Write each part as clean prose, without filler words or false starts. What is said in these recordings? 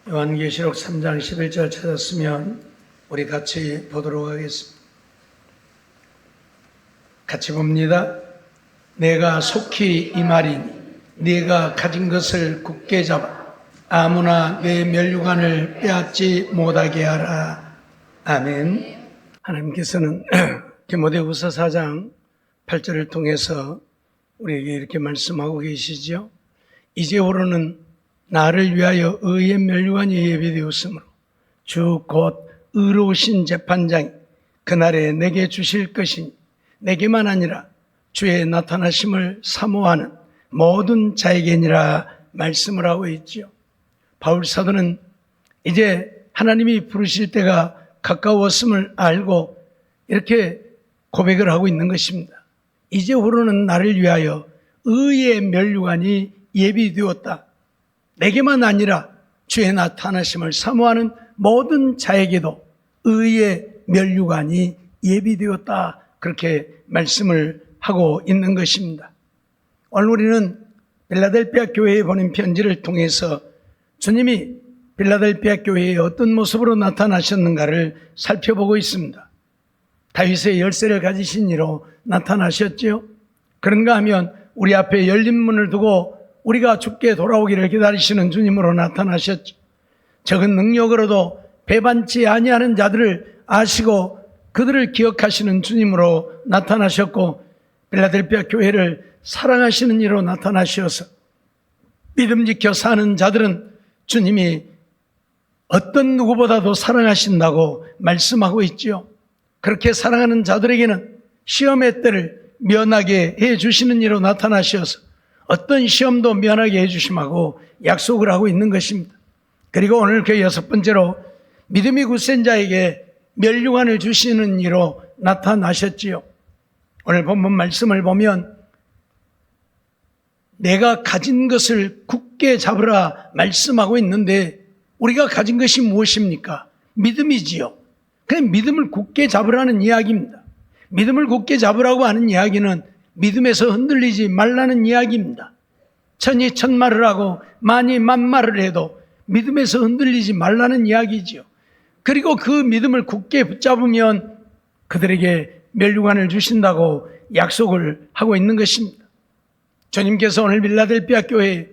요한계시록 3장 11절 찾았으면 우리 같이 보도록 하겠습니다. 같이 봅니다. 내가 속히 이 말이니 네가 가진 것을 굳게 잡아 아무나 내 멸류관을 빼앗지 못하게 하라. 아멘. 하나님께서는 디모데후서 4장 8절을 통해서 우리에게 이렇게 말씀하고 계시죠. 이제후로는 나를 위하여 의의 멸류관이 예비되었으므로 주 곧 의로우신 재판장이 그날에 내게 주실 것이니 내게만 아니라 주의 나타나심을 사모하는 모든 자에게니라 말씀을 하고 있지요. 바울 사도는 이제 하나님이 부르실 때가 가까웠음을 알고 이렇게 고백을 하고 있는 것입니다. 이제후로는 나를 위하여 의의 멸류관이 예비되었다. 내게만 아니라 주의 나타나심을 사모하는 모든 자에게도 의의 멸류관이 예비되었다. 그렇게 말씀을 하고 있는 것입니다. 오늘 우리는 빌라델피아 교회에 보낸 편지를 통해서 주님이 빌라델피아 교회에 어떤 모습으로 나타나셨는가를 살펴보고 있습니다. 다윗의 열쇠를 가지신 이로 나타나셨지요. 그런가 하면 우리 앞에 열린 문을 두고 우리가 주께 돌아오기를 기다리시는 주님으로 나타나셨죠. 적은 능력으로도 배반치 아니하는 자들을 아시고 그들을 기억하시는 주님으로 나타나셨고, 빌라델피아 교회를 사랑하시는 이로 나타나셔서 믿음 지켜 사는 자들은 주님이 어떤 누구보다도 사랑하신다고 말씀하고 있지요. 그렇게 사랑하는 자들에게는 시험의 때를 면하게 해주시는 이로 나타나셔서 어떤 시험도 면하게 해주심하고 약속을 하고 있는 것입니다. 그리고 오늘 그 여섯 번째로 믿음이 굳센 자에게 멸류관을 주시는 이로 나타나셨지요. 오늘 본문 말씀을 보면 내가 가진 것을 굳게 잡으라 말씀하고 있는데 우리가 가진 것이 무엇입니까? 믿음이지요. 그냥 믿음을 굳게 잡으라는 이야기입니다. 믿음을 굳게 잡으라고 하는 이야기는 믿음에서 흔들리지 말라는 이야기입니다. 천이 천말을 하고 만이 만말을 해도 믿음에서 흔들리지 말라는 이야기지요. 그리고 그 믿음을 굳게 붙잡으면 그들에게 멸류관을 주신다고 약속을 하고 있는 것입니다. 주님께서 오늘 빌라델피아 교회에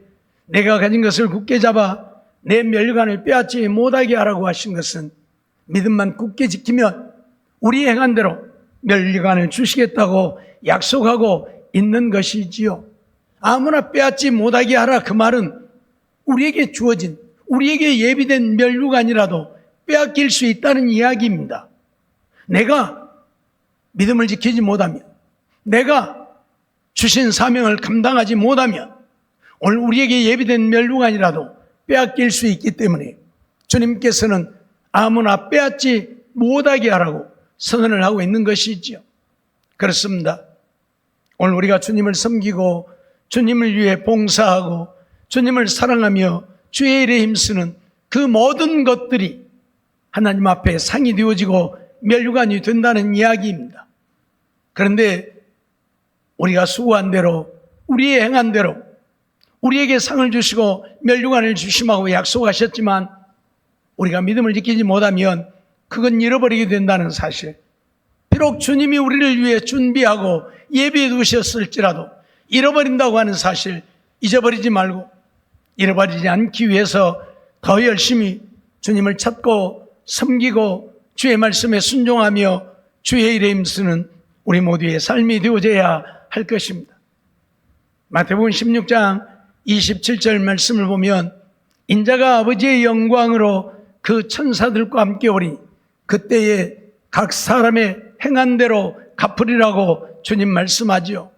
내가 가진 것을 굳게 잡아 내 멸류관을 빼앗지 못하게 하라고 하신 것은 믿음만 굳게 지키면 우리 행한 대로 멸류관을 주시겠다고 약속하고 있는 것이지요. 아무나 빼앗지 못하게 하라, 그 말은 우리에게 주어진, 우리에게 예비된 멸류관이라도 빼앗길 수 있다는 이야기입니다. 내가 믿음을 지키지 못하면, 내가 주신 사명을 감당하지 못하면 오늘 우리에게 예비된 멸류관이라도 빼앗길 수 있기 때문에 주님께서는 아무나 빼앗지 못하게 하라고 선언을 하고 있는 것이지요. 그렇습니다. 오늘 우리가 주님을 섬기고 주님을 위해 봉사하고 주님을 사랑하며 주의 일에 힘쓰는 그 모든 것들이 하나님 앞에 상이 되어지고 멸류관이 된다는 이야기입니다. 그런데 우리가 수고한 대로, 우리의 행한 대로 우리에게 상을 주시고 멸류관을 주심하고 약속하셨지만 우리가 믿음을 지키지 못하면 그건 잃어버리게 된다는 사실, 비록 주님이 우리를 위해 준비하고 예비해 두셨을지라도 잃어버린다고 하는 사실 잊어버리지 말고, 잃어버리지 않기 위해서 더 열심히 주님을 찾고 섬기고 주의 말씀에 순종하며 주의 일에 힘쓰는 우리 모두의 삶이 되어져야 할 것입니다. 마태복음 16장 27절 말씀을 보면 인자가 아버지의 영광으로 그 천사들과 함께 오리 그때에 각 사람의 행한 대로 갚으리라고 주님 말씀하지요.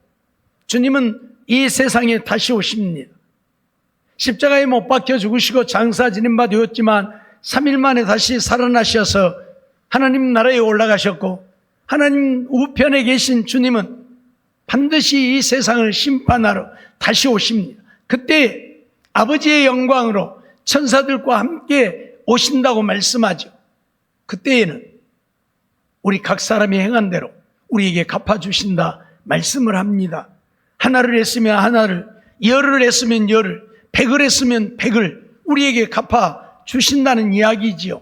주님은 이 세상에 다시 오십니다. 십자가에 못 박혀 죽으시고 장사 지낸 바 되었지만 3일 만에 다시 살아나셔서 하나님 나라에 올라가셨고, 하나님 우편에 계신 주님은 반드시 이 세상을 심판하러 다시 오십니다. 그때 아버지의 영광으로 천사들과 함께 오신다고 말씀하죠. 그때에는 우리 각 사람이 행한 대로 우리에게 갚아주신다 말씀을 합니다. 하나를 했으면 하나를, 열을 했으면 열을, 백을 했으면 백을 우리에게 갚아 주신다는 이야기지요.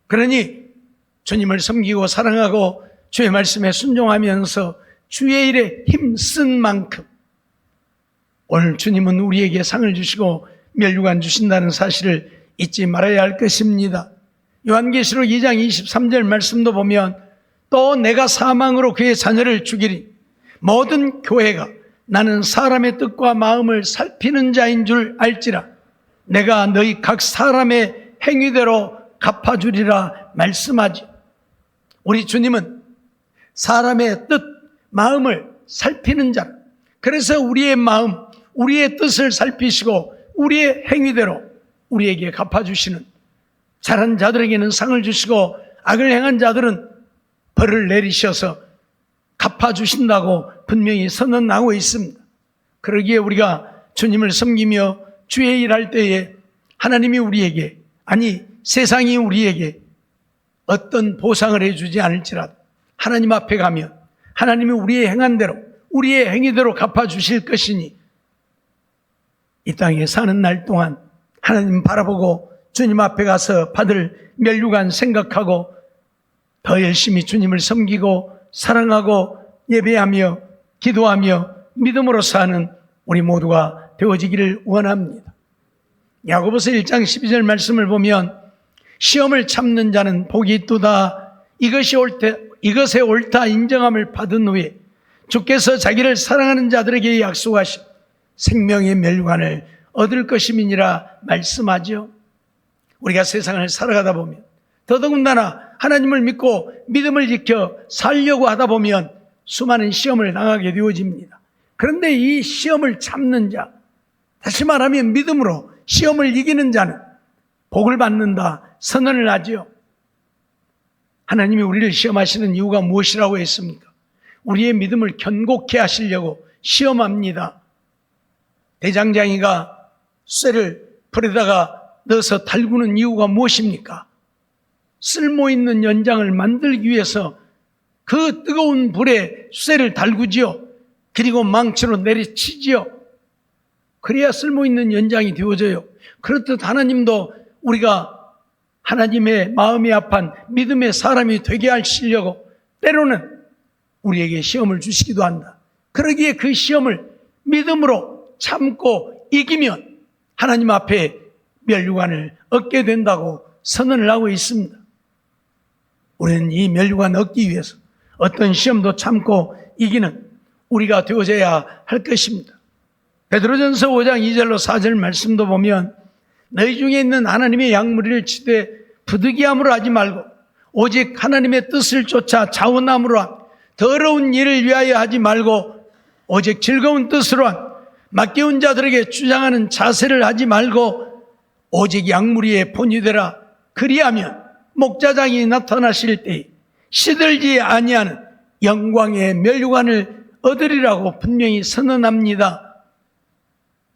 그러니 주님을 섬기고 사랑하고 주의 말씀에 순종하면서 주의 일에 힘쓴 만큼 오늘 주님은 우리에게 상을 주시고 면류관 주신다는 사실을 잊지 말아야 할 것입니다. 요한계시록 2장 23절 말씀도 보면 또 내가 사망으로 그의 자녀를 죽이리 모든 교회가 나는 사람의 뜻과 마음을 살피는 자인 줄 알지라 내가 너희 각 사람의 행위대로 갚아주리라 말씀하지. 우리 주님은 사람의 뜻, 마음을 살피는 자. 그래서 우리의 마음, 우리의 뜻을 살피시고 우리의 행위대로 우리에게 갚아주시는 잘한 자들에게는 상을 주시고 악을 행한 자들은 벌을 내리셔서 갚아주신다고 분명히 선언하고 있습니다. 그러기에 우리가 주님을 섬기며 주의 일할 때에 하나님이 우리에게, 아니 세상이 우리에게 어떤 보상을 해주지 않을지라도 하나님 앞에 가면 하나님이 우리의 행한 대로 우리의 행위대로 갚아주실 것이니 이 땅에 사는 날 동안 하나님 바라보고 주님 앞에 가서 받을 면류관 생각하고 더 열심히 주님을 섬기고 사랑하고 예배하며 기도하며 믿음으로 사는 우리 모두가 되어지기를 원합니다. 야고보서 1장 12절 말씀을 보면 시험을 참는 자는 복이 있도다. 이것에 옳다 인정함을 받은 후에 주께서 자기를 사랑하는 자들에게 약속하신 생명의 면류관을 얻을 것임이니라 말씀하죠. 우리가 세상을 살아가다 보면 더더군다나 하나님을 믿고 믿음을 지켜 살려고 하다 보면 수많은 시험을 당하게 되어집니다. 그런데 이 시험을 참는 자, 다시 말하면 믿음으로 시험을 이기는 자는 복을 받는다 선언을 하지요. 하나님이 우리를 시험하시는 이유가 무엇이라고 했습니까? 우리의 믿음을 견고케 하시려고 시험합니다. 대장장이가 쇠를 불에다가 넣어서 달구는 이유가 무엇입니까? 쓸모있는 연장을 만들기 위해서 그 뜨거운 불에 쇠를 달구지요. 그리고 망치로 내리치지요. 그래야 쓸모있는 연장이 되어져요. 그렇듯 하나님도 우리가 하나님의 마음이 합한 믿음의 사람이 되게 하시려고 때로는 우리에게 시험을 주시기도 한다. 그러기에 그 시험을 믿음으로 참고 이기면 하나님 앞에 면류관을 얻게 된다고 선언을 하고 있습니다. 우리는 이 면류관 얻기 위해서 어떤 시험도 참고 이기는 우리가 되어져야 할 것입니다. 베드로전서 5장 2절로 4절 말씀도 보면 너희 중에 있는 하나님의 양무리를 치되 부득이함으로 하지 말고 오직 하나님의 뜻을 쫓아 자원함으로 한 더러운 일을 위하여 하지 말고 오직 즐거운 뜻으로 한 맡겨온 자들에게 주장하는 자세를 하지 말고 오직 양무리의 본이 되라. 그리하면 목자장이 나타나실 때에 시들지 아니하는 영광의 면류관을 얻으리라고 분명히 선언합니다.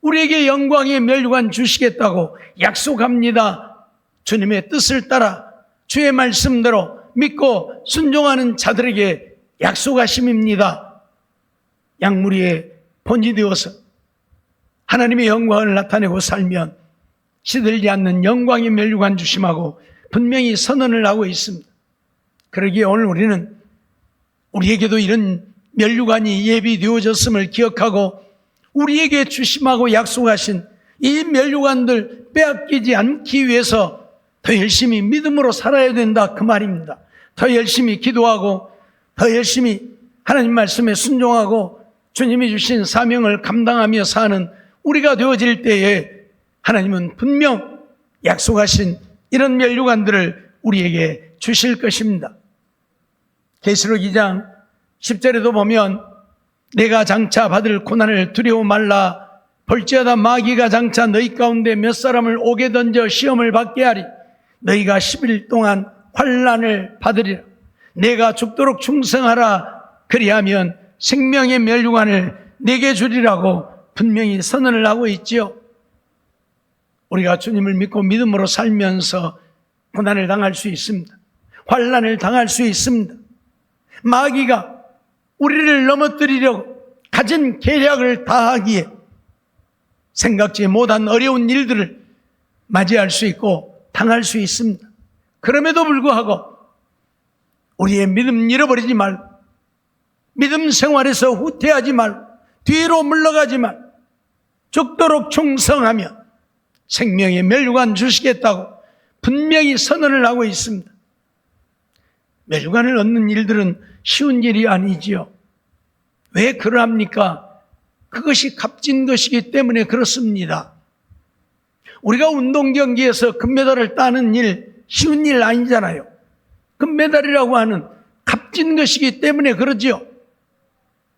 우리에게 영광의 면류관 주시겠다고 약속합니다. 주님의 뜻을 따라 주의 말씀대로 믿고 순종하는 자들에게 약속하심입니다. 양무리의 본이 되어서 하나님의 영광을 나타내고 살면 시들지 않는 영광의 면류관 주심하고 분명히 선언을 하고 있습니다. 그러기에 오늘 우리는 우리에게도 이런 면류관이 예비되어졌음을 기억하고 우리에게 주심하고 약속하신 이 면류관들 빼앗기지 않기 위해서 더 열심히 믿음으로 살아야 된다 그 말입니다. 더 열심히 기도하고 더 열심히 하나님 말씀에 순종하고 주님이 주신 사명을 감당하며 사는 우리가 되어질 때에 하나님은 분명 약속하신 이런 면류관들을 우리에게 주실 것입니다. 계시록 2장 10절에도 보면 내가 장차 받을 고난을 두려워 말라. 볼지어다 마귀가 장차 너희 가운데 몇 사람을 옥에 던져 시험을 받게 하리. 너희가 10일 동안 환난을 받으리라. 내가 죽도록 충성하라. 그리하면 생명의 면류관을 내게 주리라고 분명히 선언을 하고 있지요. 우리가 주님을 믿고 믿음으로 살면서 고난을 당할 수 있습니다. 환난을 당할 수 있습니다. 마귀가 우리를 넘어뜨리려고 가진 계략을 다하기에 생각지 못한 어려운 일들을 맞이할 수 있고 당할 수 있습니다. 그럼에도 불구하고 우리의 믿음 잃어버리지 말고, 믿음 생활에서 후퇴하지 말고, 뒤로 물러가지 말고 죽도록 충성하며 생명의 멸류관 주시겠다고 분명히 선언을 하고 있습니다. 멸류관을 얻는 일들은 쉬운 일이 아니지요. 왜 그러합니까? 그것이 값진 것이기 때문에 그렇습니다. 우리가 운동 경기에서 금메달을 따는 일, 쉬운 일 아니잖아요. 금메달이라고 하는 값진 것이기 때문에 그러지요.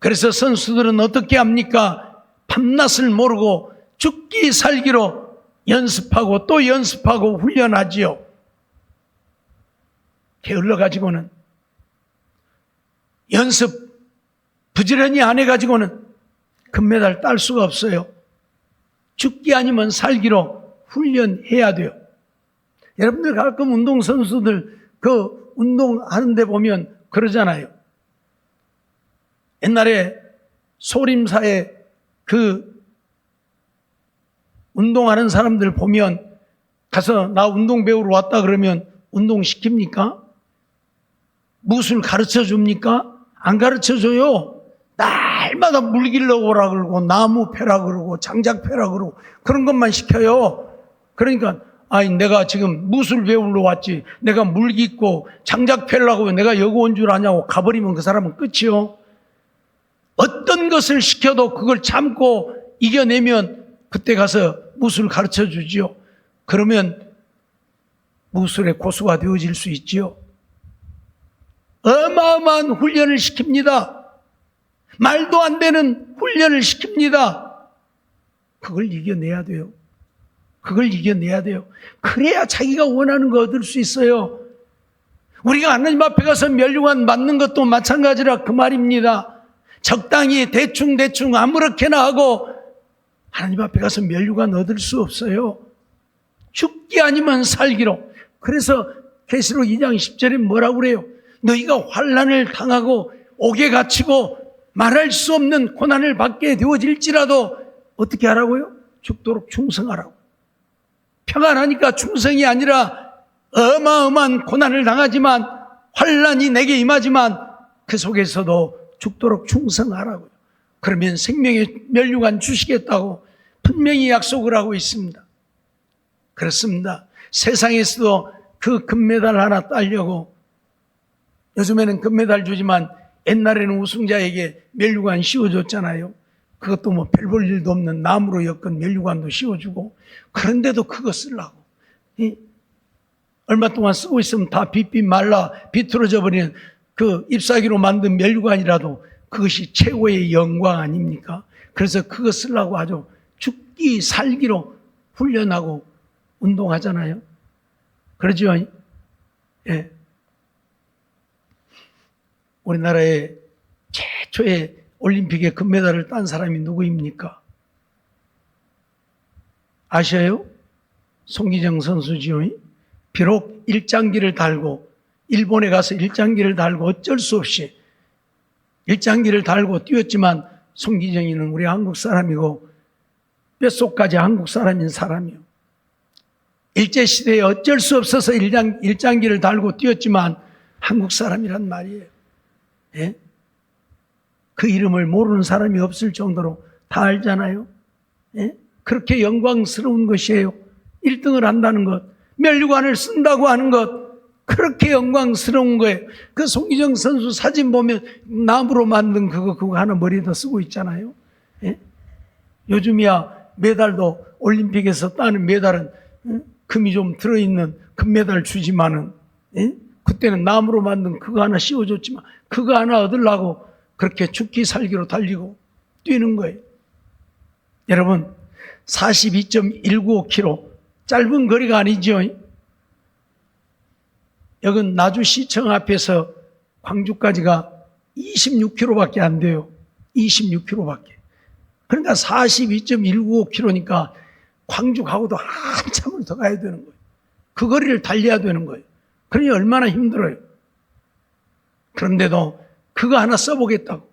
그래서 선수들은 어떻게 합니까? 밤낮을 모르고 죽기 살기로 연습하고 또 연습하고 훈련하지요. 게을러 가지고는, 연습 부지런히 안 해가지고는 금메달 딸 수가 없어요. 죽기 아니면 살기로 훈련해야 돼요. 여러분들 가끔 운동선수들 그 운동하는데 보면 그러잖아요. 옛날에 소림사에 그 운동하는 사람들 보면 가서 나 운동 배우러 왔다 그러면 운동 시킵니까? 무술 가르쳐 줍니까? 안 가르쳐 줘요. 날마다 물 길러 오라 그러고 나무 패라 그러고 장작 패라 그러고 그런 것만 시켜요. 그러니까 내가 지금 무술 배우러 왔지, 내가 물 깃고 장작 패려고 내가 여기 온 줄 아냐고 가버리면 그 사람은 끝이요. 어떤 것을 시켜도 그걸 참고 이겨내면 그때 가서 무술 가르쳐 주지요. 그러면 무술의 고수가 되어질 수 있지요. 어마어마한 훈련을 시킵니다. 말도 안 되는 훈련을 시킵니다. 그걸 이겨내야 돼요. 그걸 이겨내야 돼요. 그래야 자기가 원하는 거 얻을 수 있어요. 우리가 하나님 앞에 가서 멸류관 맞는 것도 마찬가지라 그 말입니다. 적당히 대충 아무렇게나 하고 하나님 앞에 가서 멸류관 얻을 수 없어요. 죽기 아니면 살기로. 그래서 계시록 2장 10절에 뭐라고 그래요? 너희가 환난을 당하고 옥에 갇히고 말할 수 없는 고난을 받게 되어질지라도 어떻게 하라고요? 죽도록 충성하라고. 평안하니까 충성이 아니라 어마어마한 고난을 당하지만, 환난이 내게 임하지만 그 속에서도 죽도록 충성하라고요. 그러면 생명의 멸류관 주시겠다고 분명히 약속을 하고 있습니다. 그렇습니다. 세상에서도 그 금메달 하나 따려고, 요즘에는 금메달 주지만 옛날에는 우승자에게 멸류관 씌워줬잖아요. 그것도 뭐 별 볼 일도 없는 나무로 엮은 멸류관도 씌워주고, 그런데도 그거 쓰려고. 얼마 동안 쓰고 있으면 다 빛빛 말라 비틀어져 버리는 그 잎사귀로 만든 멸류관이라도 그것이 최고의 영광 아닙니까? 그래서 그거 쓰려고 아주 죽기 살기로 훈련하고 운동하잖아요. 그러죠? 예. 우리나라의 최초의 올림픽에 금메달을 딴 사람이 누구입니까? 아셔요? 송기정 선수지요. 비록 일장기를 달고 일본에 가서 일장기를 달고 어쩔 수 없이 일장기를 달고 뛰었지만 송기정이는 우리 한국 사람이고 뼛속까지 한국 사람인 사람이요. 일제시대에 어쩔 수 없어서 일장기를 달고 뛰었지만 한국 사람이란 말이에요. 예? 그 이름을 모르는 사람이 없을 정도로 다 알잖아요. 예? 그렇게 영광스러운 것이에요. 1등을 한다는 것, 멸류관을 쓴다고 하는 것, 그렇게 영광스러운 거예요. 그 송기정 선수 사진 보면 나무로 만든 그거 하나 머리에다 쓰고 있잖아요. 예? 요즘이야 메달도 올림픽에서 따는 메달은 금이 좀 들어있는 금메달 주지만은, 예? 그때는 나무로 만든 그거 하나 씌워줬지만 그거 하나 얻으려고 그렇게 죽기 살기로 달리고 뛰는 거예요. 여러분, 42.195km 짧은 거리가 아니죠. 여긴 나주시청 앞에서 광주까지가 26km밖에 안 돼요. 26km밖에. 그러니까 42.195km니까 광주 가고도 한참을 더 가야 되는 거예요. 그 거리를 달려야 되는 거예요. 그러니 얼마나 힘들어요. 그런데도 그거 하나 써보겠다고.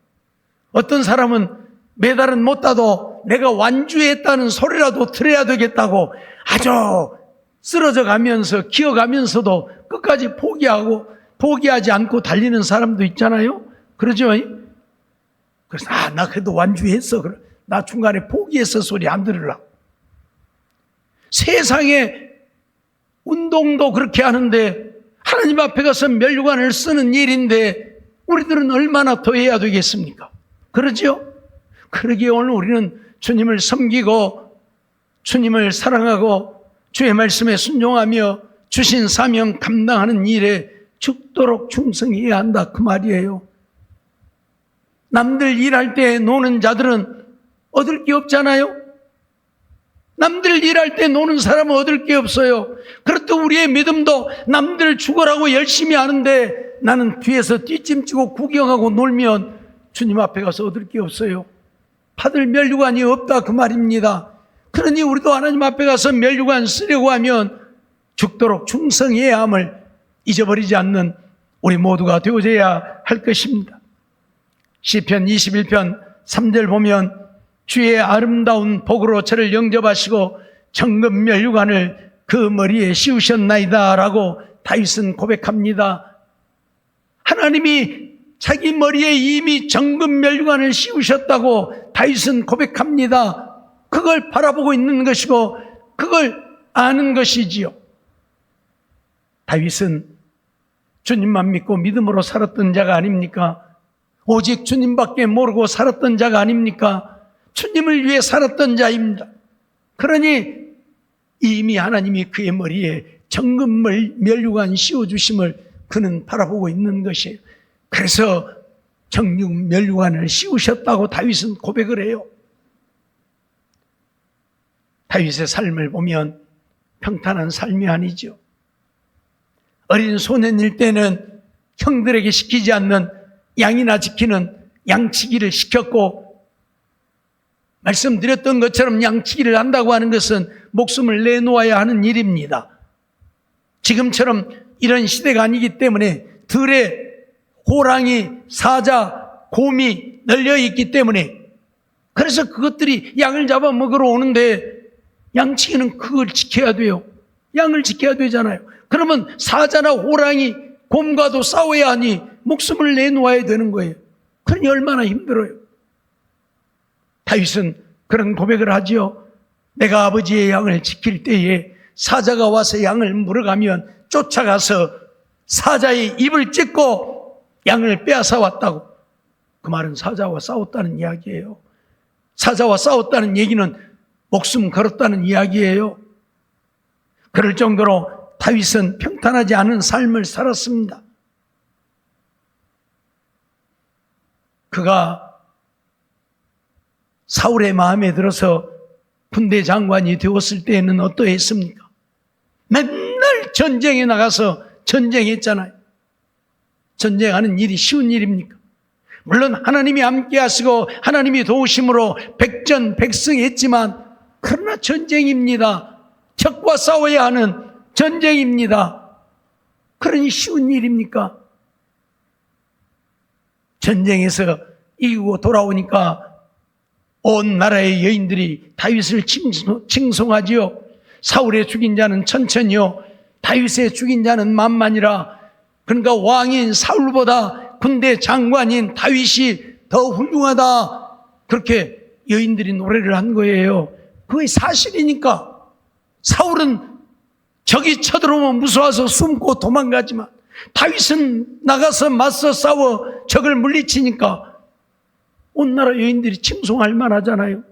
어떤 사람은 메달은 못 따도 내가 완주했다는 소리라도 들어야 되겠다고 아주 쓰러져 가면서 기어가면서도 끝까지 포기하지 않고 달리는 사람도 있잖아요. 그러죠? 그래서 나 그래도 완주했어. 나 중간에 포기했어 소리 안 들으려고. 세상에 운동도 그렇게 하는데 하나님 앞에 가서 면류관을 쓰는 일인데 우리들은 얼마나 더 해야 되겠습니까? 그러죠? 그러기에 오늘 우리는 주님을 섬기고 주님을 사랑하고 주의 말씀에 순종하며 주신 사명 감당하는 일에 죽도록 충성해야 한다 그 말이에요. 남들 일할 때 노는 자들은 얻을 게 없잖아요. 남들 일할 때 노는 사람은 얻을 게 없어요. 그렇듯 우리의 믿음도 남들 죽으라고 열심히 하는데 나는 뒤에서 뒷짐지고 구경하고 놀면 주님 앞에 가서 얻을 게 없어요. 받을 면류관이 없다 그 말입니다. 그러니 우리도 하나님 앞에 가서 면류관 쓰려고 하면 죽도록 충성해야 함을 잊어버리지 않는 우리 모두가 되어져야 할 것입니다. 시편 21편 3절 보면 주의 아름다운 복으로 저를 영접하시고 정금 면류관을 그 머리에 씌우셨나이다 라고 다윗은 고백합니다. 하나님이 자기 머리에 이미 정금 면류관을 씌우셨다고 다윗은 고백합니다. 그걸 바라보고 있는 것이고 그걸 아는 것이지요. 다윗은 주님만 믿고 믿음으로 살았던 자가 아닙니까? 오직 주님밖에 모르고 살았던 자가 아닙니까? 주님을 위해 살았던 자입니다. 그러니 이미 하나님이 그의 머리에 정금 면류관 씌워주심을 그는 바라보고 있는 것이에요. 그래서 정금 면류관을 씌우셨다고 다윗은 고백을 해요. 다윗의 삶을 보면 평탄한 삶이 아니죠. 어린 소년일 때는 형들에게 시키지 않는 양이나 지키는 양치기를 시켰고, 말씀드렸던 것처럼 양치기를 한다고 하는 것은 목숨을 내놓아야 하는 일입니다. 지금처럼 이런 시대가 아니기 때문에 들에 호랑이, 사자, 곰이 널려 있기 때문에, 그래서 그것들이 양을 잡아 먹으러 오는데 양치기는 그걸 지켜야 돼요. 양을 지켜야 되잖아요. 그러면 사자나 호랑이, 곰과도 싸워야 하니 목숨을 내놓아야 되는 거예요. 그러니 얼마나 힘들어요. 다윗은 그런 고백을 하지요. 내가 아버지의 양을 지킬 때에 사자가 와서 양을 물어가면 쫓아가서 사자의 입을 찢고 양을 빼앗아 왔다고. 그 말은 사자와 싸웠다는 이야기예요. 사자와 싸웠다는 얘기는 목숨 걸었다는 이야기예요. 그럴 정도로 다윗은 평탄하지 않은 삶을 살았습니다. 그가 사울의 마음에 들어서 군대 장관이 되었을 때에는 어떠했습니까? 맨날 전쟁에 나가서 전쟁했잖아요. 전쟁하는 일이 쉬운 일입니까? 물론 하나님이 함께 하시고 하나님이 도우심으로 백전백승했지만 그러나 전쟁입니다. 적과 싸워야 하는 전쟁입니다. 그러니 쉬운 일입니까? 전쟁에서 이기고 돌아오니까 온 나라의 여인들이 다윗을 칭송하지요. 사울의 죽인 자는 천천히요, 다윗의 죽인 자는 만만이라. 그러니까 왕인 사울보다 군대 장관인 다윗이 더 훌륭하다. 그렇게 여인들이 노래를 한 거예요. 그게 사실이니까. 사울은 적이 쳐들어오면 무서워서 숨고 도망가지만 다윗은 나가서 맞서 싸워 적을 물리치니까 온 나라 여인들이 칭송할 만하잖아요.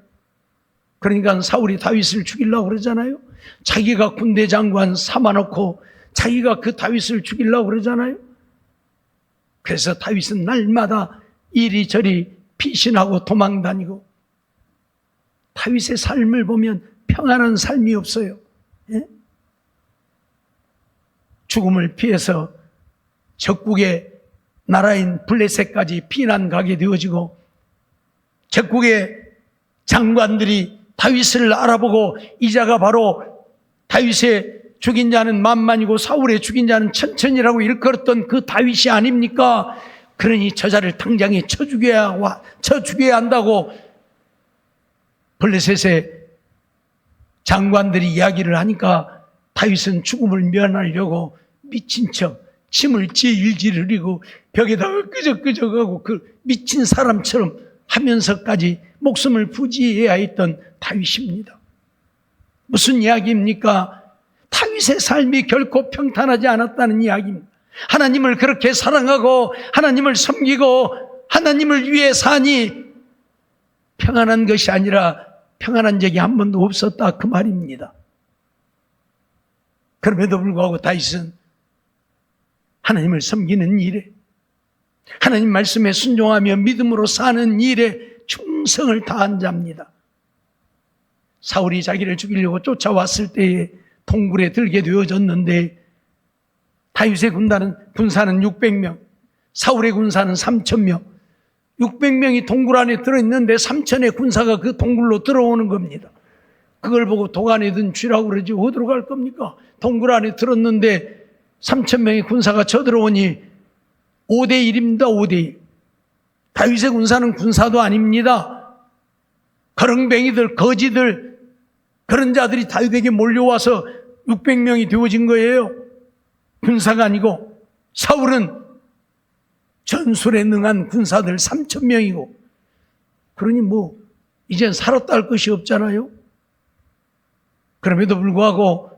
그러니까 사울이 다윗을 죽이려고 그러잖아요. 자기가 군대 장관 삼아놓고 자기가 그 다윗을 죽이려고 그러잖아요. 그래서 다윗은 날마다 이리저리 피신하고 도망다니고, 다윗의 삶을 보면 평안한 삶이 없어요. 예? 죽음을 피해서 적국의 나라인 블레셋까지 피난 가게 되어지고, 적국의 장관들이 다윗을 알아보고 이 자가 바로 다윗의 죽인 자는 만만이고 사울의 죽인 자는 천천히라고 일컬었던 그 다윗이 아닙니까? 그러니 저자를 당장에 쳐 죽여야 한다고 블레셋의 장관들이 이야기를 하니까 다윗은 죽음을 면하려고 미친 척 침을 질질 흘리고 벽에다가 끄적끄적하고 그 미친 사람처럼 하면서까지 목숨을 부지해야 했던 다윗입니다. 무슨 이야기입니까? 다윗의 삶이 결코 평탄하지 않았다는 이야기입니다. 하나님을 그렇게 사랑하고 하나님을 섬기고 하나님을 위해 사니 평안한 것이 아니라 평안한 적이 한 번도 없었다, 그 말입니다. 그럼에도 불구하고 다윗은 하나님을 섬기는 일에, 하나님 말씀에 순종하며 믿음으로 사는 일에 충성을 다한 자입니다. 사울이 자기를 죽이려고 쫓아왔을 때에 동굴에 들게 되어졌는데 다윗의 군사는 600명, 사울의 군사는 3,000명, 600명이 동굴 안에 들어있는데 3,000의 군사가 그 동굴로 들어오는 겁니다. 그걸 보고 도간에 든 쥐라고 그러지 어디로 갈 겁니까? 동굴 안에 들었는데 3,000명의 군사가 쳐들어오니 5대1입니다. 5대1. 다윗의 군사는 군사도 아닙니다. 거렁뱅이들, 거지들, 그런 자들이 다윗에게 몰려와서 600명이 되어진 거예요. 군사가 아니고. 사울은 전술에 능한 군사들 3,000명이고, 그러니 이젠 살았다 할 것이 없잖아요. 그럼에도 불구하고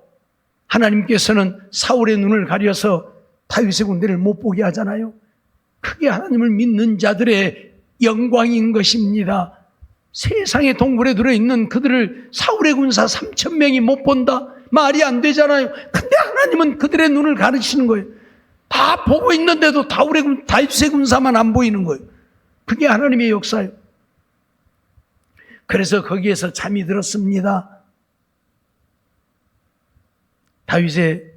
하나님께서는 사울의 눈을 가려서 다윗의 군대를 못 보게 하잖아요. 그게 하나님을 믿는 자들의 영광인 것입니다. 세상의 동굴에 들어있는 그들을 사울의 군사 3,000명이 못 본다? 말이 안 되잖아요. 근데 하나님은 그들의 눈을 가르치는 거예요. 다 보고 있는데도 다윗의 군사만 안 보이는 거예요. 그게 하나님의 역사예요. 그래서 거기에서 잠이 들었습니다. 다윗의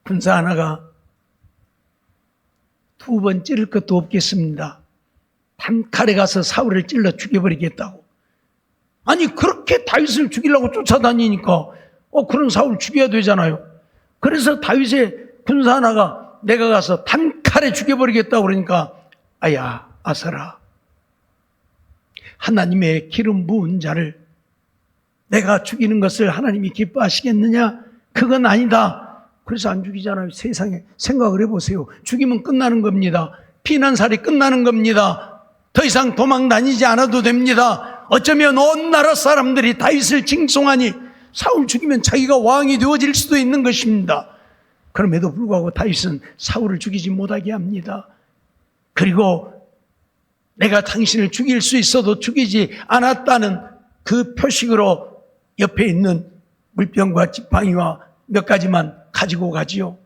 군사 하나가 두 번 찌를 것도 없겠습니다. 단칼에 가서 사울을 찔러 죽여버리겠다고. 아니 그렇게 다윗을 죽이려고 쫓아다니니까 그런 사울 죽여야 되잖아요. 그래서 다윗의 군사 하나가 내가 가서 단칼에 죽여버리겠다고 그러니까 아야 아사라, 하나님의 기름 부은 자를 내가 죽이는 것을 하나님이 기뻐하시겠느냐? 그건 아니다. 그래서 안 죽이잖아요. 세상에 생각을 해보세요. 죽이면 끝나는 겁니다. 피난살이 끝나는 겁니다. 더 이상 도망 다니지 않아도 됩니다. 어쩌면 온 나라 사람들이 다윗을 칭송하니 사울 죽이면 자기가 왕이 되어질 수도 있는 것입니다. 그럼에도 불구하고 다윗은 사울을 죽이지 못하게 합니다. 그리고 내가 당신을 죽일 수 있어도 죽이지 않았다는 그 표식으로 옆에 있는 물병과 지팡이와 몇 가지만 가지고 가지요.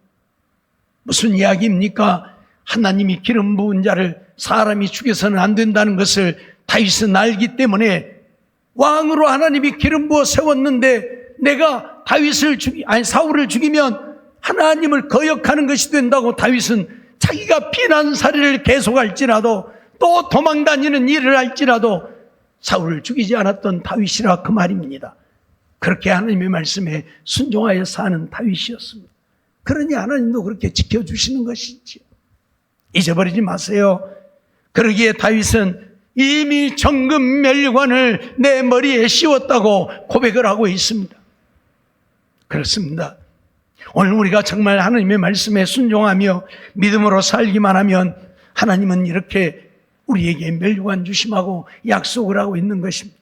무슨 이야기입니까? 하나님이 기름 부은 자를 사람이 죽여서는 안 된다는 것을 다윗은 알기 때문에 왕으로 하나님이 기름 부어 세웠는데 내가 사울을 죽이면 하나님을 거역하는 것이 된다고 다윗은 자기가 피난살이를 계속할지라도 또 도망다니는 일을 할지라도 사울을 죽이지 않았던 다윗이라 그 말입니다. 그렇게 하나님의 말씀에 순종하여 사는 다윗이었습니다. 그러니 하나님도 그렇게 지켜주시는 것이지요. 잊어버리지 마세요. 그러기에 다윗은 이미 정금 멸관을 내 머리에 씌웠다고 고백을 하고 있습니다. 그렇습니다. 오늘 우리가 정말 하나님의 말씀에 순종하며 믿음으로 살기만 하면 하나님은 이렇게 우리에게 멸관 주심하고 약속을 하고 있는 것입니다.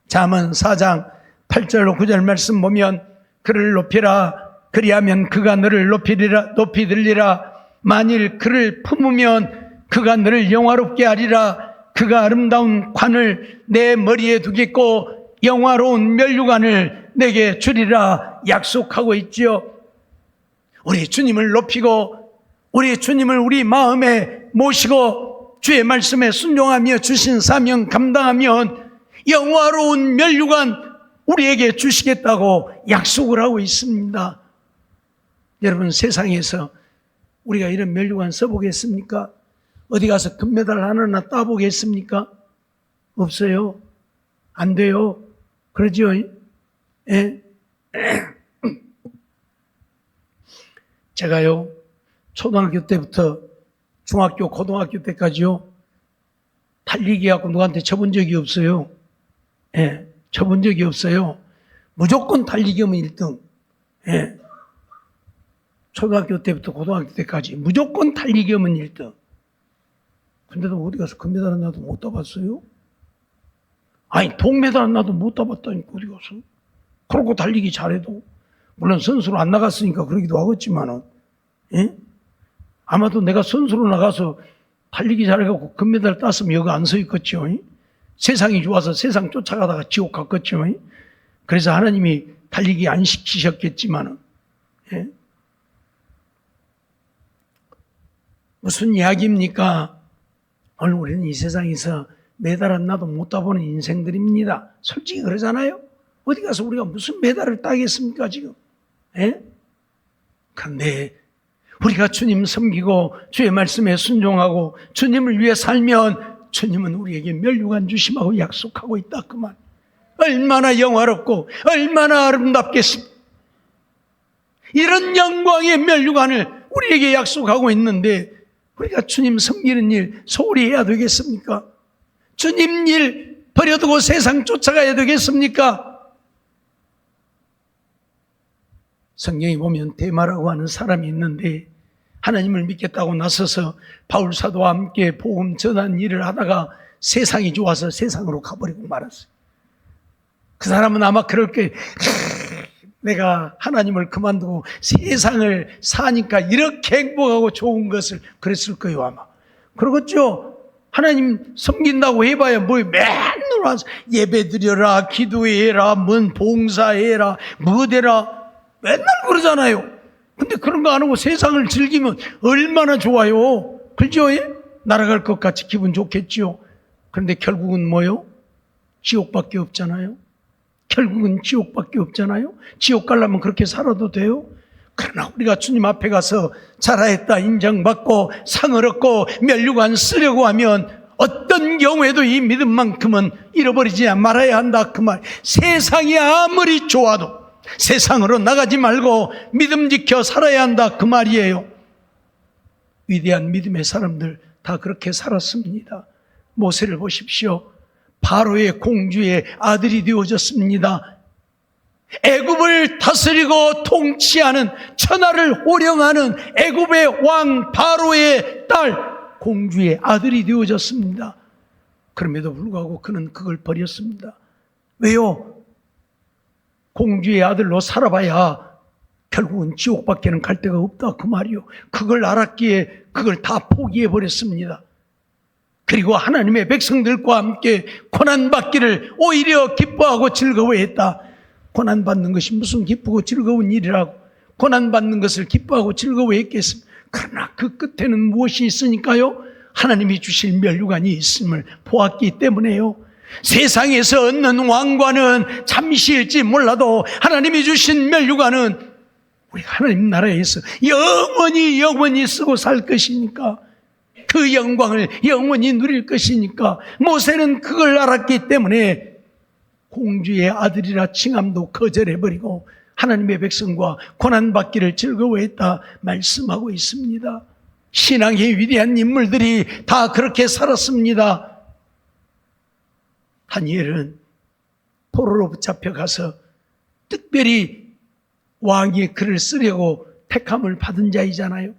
잠언 4장 8절 9절 말씀 보면 그를 높이라, 그리하면 그가 너를 높이 들리라. 만일 그를 품으면 그가 너를 영화롭게 하리라. 그가 아름다운 관을 내 머리에 두겠고 영화로운 면류관을 내게 주리라 약속하고 있지요. 우리 주님을 높이고 우리 주님을 우리 마음에 모시고 주의 말씀에 순종하며 주신 사명 감당하면 영화로운 면류관 우리에게 주시겠다고 약속을 하고 있습니다. 여러분, 세상에서 우리가 이런 면류관 써보겠습니까? 어디 가서 금메달 하나나 따보겠습니까? 없어요. 안 돼요. 그러죠? 예? 제가요, 초등학교 때부터 중학교, 고등학교 때까지요, 달리기 하고 누구한테 쳐본 적이 없어요. 예, 쳐본 적이 없어요. 무조건 달리기 하면 1등. 예. 초등학교 때부터 고등학교 때까지 무조건 달리기 하면 1등. 근데도 어디 가서 금메달 하나도 못 따봤어요? 아니, 동메달 하나도 못 따봤다니까, 어디 가서. 그러고 달리기 잘해도. 물론 선수로 안 나갔으니까 그러기도 하겠지만은, 예? 아마도 내가 선수로 나가서 달리기 잘해갖고 금메달 땄으면 여기 안 서 있겠죠. 예? 세상이 좋아서 세상 쫓아가다가 지옥 갔겠죠. 예? 그래서 하나님이 달리기 안 시키셨겠지만은, 예? 무슨 이야기입니까? 오늘 우리는 이 세상에서 메달 하나도 못 따보는 인생들입니다. 솔직히 그러잖아요. 어디 가서 우리가 무슨 메달을 따겠습니까 지금? 예? 그런데 우리가 주님 섬기고 주의 말씀에 순종하고 주님을 위해 살면 주님은 우리에게 멸류관 주심하고 약속하고 있다 그 말. 얼마나 영화롭고 얼마나 아름답겠습니까? 이런 영광의 멸류관을 우리에게 약속하고 있는데 우리가 주님 섬기는 일 소홀히 해야 되겠습니까? 주님 일 버려두고 세상 쫓아가야 되겠습니까? 성경에 보면 데마라고 하는 사람이 있는데 하나님을 믿겠다고 나서서 바울 사도와 함께 복음 전한 일을 하다가 세상이 좋아서 세상으로 가버리고 말았어요. 그 사람은 아마 그럴 게 내가 하나님을 그만두고 세상을 사니까 이렇게 행복하고 좋은 것을 그랬을 거예요 아마. 그러겠죠. 하나님 섬긴다고 해봐야 뭐 맨날 와서 예배드려라 기도해라 뭔 봉사해라 뭐대라 맨날 그러잖아요. 근데 그런 거 안 하고 세상을 즐기면 얼마나 좋아요. 그죠? 날아갈 것 같이 기분 좋겠지요. 그런데 결국은 뭐요? 지옥밖에 없잖아요. 결국은 지옥밖에 없잖아요. 지옥 가려면 그렇게 살아도 돼요? 그러나 우리가 주님 앞에 가서 잘하였다 인정받고 상을 얻고 멸류관 쓰려고 하면 어떤 경우에도 이 믿음만큼은 잃어버리지 말아야 한다 그 말. 세상이 아무리 좋아도 세상으로 나가지 말고 믿음 지켜 살아야 한다 그 말이에요. 위대한 믿음의 사람들 다 그렇게 살았습니다. 모세를 보십시오. 바로의 공주의 아들이 되어졌습니다. 애굽을 다스리고 통치하는 천하를 호령하는 애굽의 왕 바로의 딸 공주의 아들이 되어졌습니다. 그럼에도 불구하고 그는 그걸 버렸습니다. 왜요? 공주의 아들로 살아봐야 결국은 지옥밖에는 갈 데가 없다 그 말이요. 그걸 알았기에 그걸 다 포기해버렸습니다. 그리고 하나님의 백성들과 함께 고난받기를 오히려 기뻐하고 즐거워했다. 고난받는 것이 무슨 기쁘고 즐거운 일이라고 고난받는 것을 기뻐하고 즐거워했겠습니까? 그러나 그 끝에는 무엇이 있으니까요? 하나님이 주실 멸류관이 있음을 보았기 때문에요. 세상에서 얻는 왕관은 잠시일지 몰라도 하나님이 주신 멸류관은 우리가 하나님 나라에서 영원히 쓰고 살 것이니까 그 영광을 영원히 누릴 것이니까 모세는 그걸 알았기 때문에 공주의 아들이라 칭함도 거절해버리고 하나님의 백성과 고난받기를 즐거워했다 말씀하고 있습니다. 신앙의 위대한 인물들이 다 그렇게 살았습니다. 다니엘은 포로로 붙잡혀가서 특별히 왕의 글을 쓰려고 택함을 받은 자이잖아요.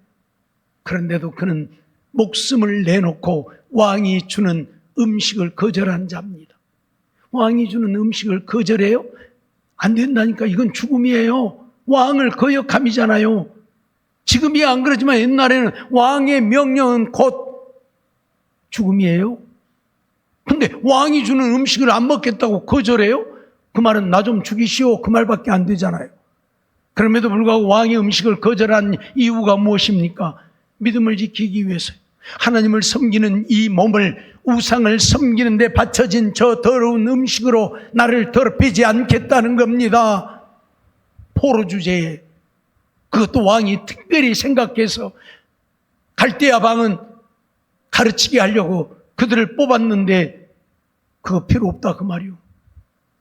그런데도 그는 목숨을 내놓고 왕이 주는 음식을 거절한 자입니다. 왕이 주는 음식을 거절해요? 안 된다니까. 이건 죽음이에요. 왕을 거역함이잖아요. 지금이 안 그러지만 옛날에는 왕의 명령은 곧 죽음이에요. 근데 왕이 주는 음식을 안 먹겠다고 거절해요? 그 말은 나 좀 죽이시오 그 말밖에 안 되잖아요. 그럼에도 불구하고 왕의 음식을 거절한 이유가 무엇입니까? 믿음을 지키기 위해서요. 하나님을 섬기는 이 몸을 우상을 섬기는 데 바쳐진 저 더러운 음식으로 나를 더럽히지 않겠다는 겁니다. 포로 주제에 그것도 왕이 특별히 생각해서 갈대아 방은 가르치게 하려고 그들을 뽑았는데 그거 필요 없다 그 말이요.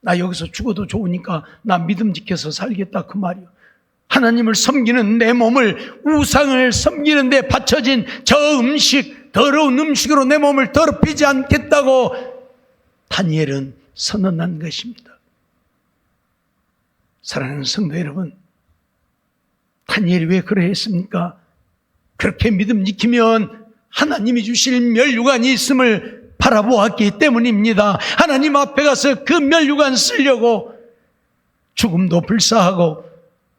나 여기서 죽어도 좋으니까 나 믿음 지켜서 살겠다 그 말이요. 하나님을 섬기는 내 몸을 우상을 섬기는 데 바쳐진 저 음식, 더러운 음식으로 내 몸을 더럽히지 않겠다고 다니엘은 선언한 것입니다. 사랑하는 성도 여러분, 다니엘이 왜 그러했습니까? 그렇게 믿음 지키면 하나님이 주실 면류관이 있음을 바라보았기 때문입니다. 하나님 앞에 가서 그 면류관 쓰려고 죽음도 불사하고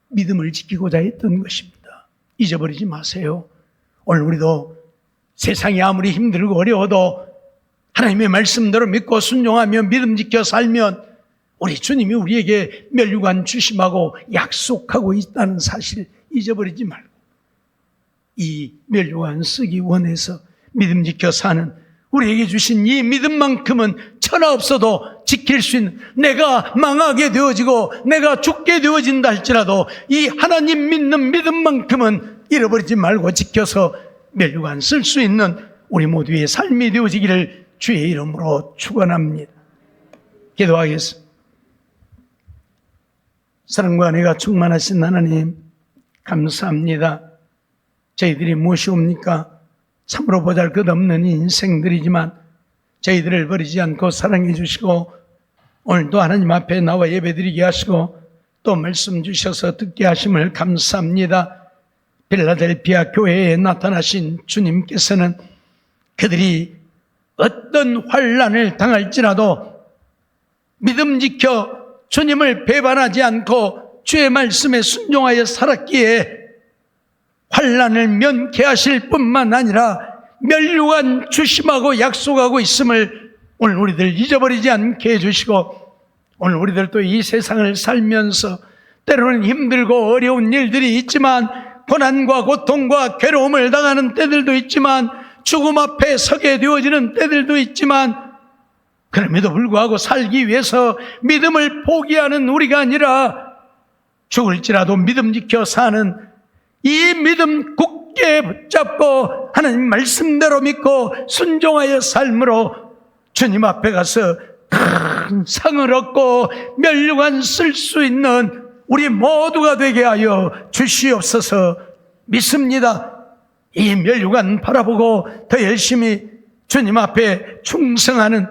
믿음을 지키고자 했던 것입니다. 잊어버리지 마세요. 오늘 우리도 세상이 아무리 힘들고 어려워도 하나님의 말씀대로 믿고 순종하며 믿음 지켜 살면 우리 주님이 우리에게 면류관 주심하고 약속하고 있다는 사실 잊어버리지 말고 이 면류관 쓰기 원해서 믿음 지켜 사는 우리에게 주신 이 믿음만큼은 천하 없어도 지킬 수 있는, 내가 망하게 되어지고 내가 죽게 되어진다 할지라도 이 하나님 믿는 믿음만큼은 잃어버리지 말고 지켜서 면류관 쓸 수 있는 우리 모두의 삶이 되어지기를 주의 이름으로 축원합니다. 기도하겠습니다. 사랑과 은혜가 충만하신 하나님 감사합니다. 저희들이 무엇이옵니까? 참으로 보잘것없는 인생들이지만 저희들을 버리지 않고 사랑해 주시고 오늘도 하나님 앞에 나와 예배드리게 하시고 또 말씀 주셔서 듣게 하심을 감사합니다. 필라델피아 교회에 나타나신 주님께서는 그들이 어떤 환난을 당할지라도 믿음 지켜 주님을 배반하지 않고 주의 말씀에 순종하여 살았기에 환난을 면케하실 뿐만 아니라 면류관 주심하고 약속하고 있음을 오늘 우리들 잊어버리지 않게 해주시고 오늘 우리들도 이 세상을 살면서 때로는 힘들고 어려운 일들이 있지만 고난과 고통과 괴로움을 당하는 때들도 있지만 죽음 앞에 서게 되어지는 때들도 있지만 그럼에도 불구하고 살기 위해서 믿음을 포기하는 우리가 아니라 죽을지라도 믿음 지켜 사는 이 믿음 굳게 붙잡고 하나님 말씀대로 믿고 순종하여 삶으로 주님 앞에 가서 큰 상을 얻고 면류관 쓸 수 있는 우리 모두가 되게 하여 주시옵소서. 믿습니다. 이 면류관 바라보고 더 열심히 주님 앞에 충성하는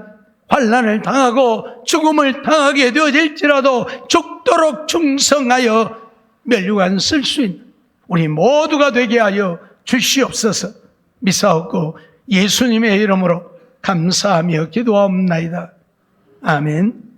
환난을 당하고 죽음을 당하게 되어질지라도 죽도록 충성하여 면류관 쓸 수 있는 우리 모두가 되게 하여 주시옵소서. 믿사옵고 예수님의 이름으로 감사하며 기도하옵나이다. 아멘.